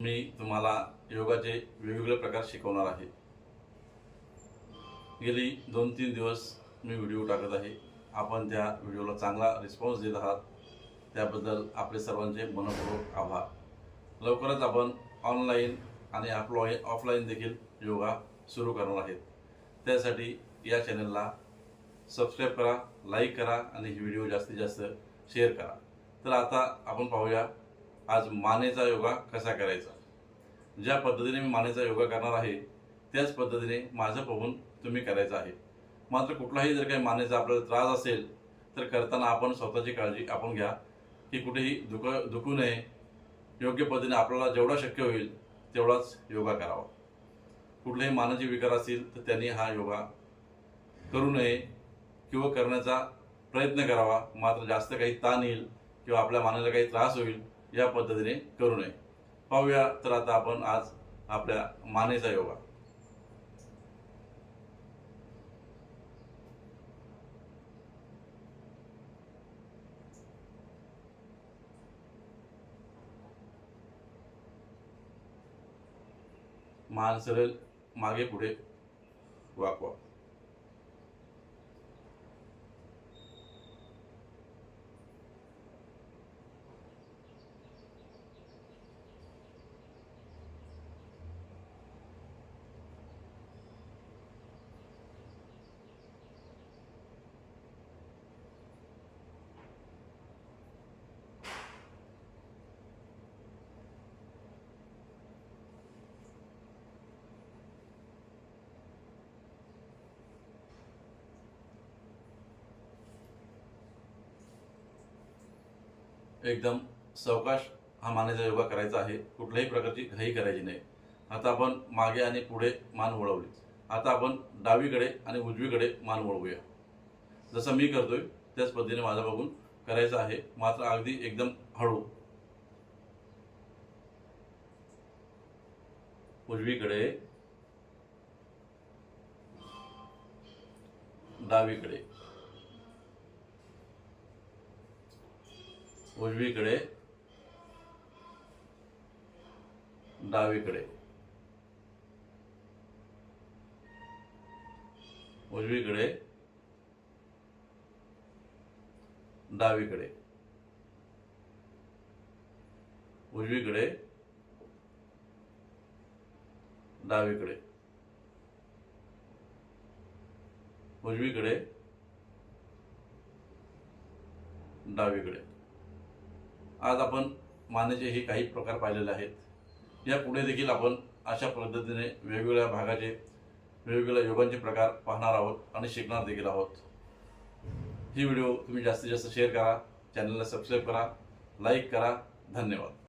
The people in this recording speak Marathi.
मी तुम्हाला योगाचे वेगवेगळे प्रकार शिकवणार आहे। गेली 2-3 दिवस मी व्हिडिओ टाकत आहे। आपण त्या व्हिडिओला चांगला रिस्पॉन्स देत आहात, त्याबद्दल आपले सर्वांचे मनपूर्वक आभार। लवकरच आपण ऑनलाईन आणि ऑफलाईन देखील योगा सुरू करणार आहेत। त्यासाठी या चॅनलला सबस्क्राईब करा, लाईक करा आणि ही व्हिडिओ जास्तीत जास्त शेअर करा। तर आता आपण पाहूया आज मानेचा योगा कसा करायचा। ज्या पद्धतीने मी मानेचा योगा करणार आहे त्याच पद्धतीने माझं बघून तुम्ही करायचा आहे। मात्र कुठलाही जर काही मानेचा आपल्याला त्रास असेल तर करताना आपण स्वतःची काळजी आपण घ्या की कुठेही दुखू नये। योग्य पद्धतीने आपल्याला जेवढा शक्य होईल तेवढाच योगा करावा। कुठलेही मानसिक विकार असतील तर त्यांनी हा योगा करू नये किंवा करण्याचा प्रयत्न करावा। मात्र जास्त काही ताण येईल किंवा आपल्या मानेला काही त्रास होईल या पद्धतीने करू नये। पाहूया तर आता आपण आज आपल्या मानेचा योगा। मान सरळ मागे पुढे वाकवा। एकदम सावकाश हा मानेचा योगा करायचा आहे। कुठल्याही प्रकारची घाई करायची नाही। आता आपण मागे आणि पुढे मान वळवली। आता आपण डावीकडे आणि उजवीकडे मान वळवूया। जसं मी करतोय त्याच पद्धतीने माझा बघून करायचं आहे, मात्र अगदी एकदम हळू। उजवीकडे, डावीकडे, उजवीकडे, डावीकडे, उजवीकडे, डावीकडे, उजवीकडे, डावीकडे, उजवीकडे, डावीकडे। आज आपण मानेचे हे काही प्रकार पाहिलेले आहेत। या पुढे देखील आपण अशा पद्धतीने वेगवेगळ्या भागाचे वेगवेगळ्या योगांचे प्रकार पाहणार आहोत आणि शिकणार देखील आहोत। ही व्हिडिओ तुम्ही जास्तीत जास्त शेअर करा, चॅनलला सबस्क्राईब करा, लाईक करा। धन्यवाद।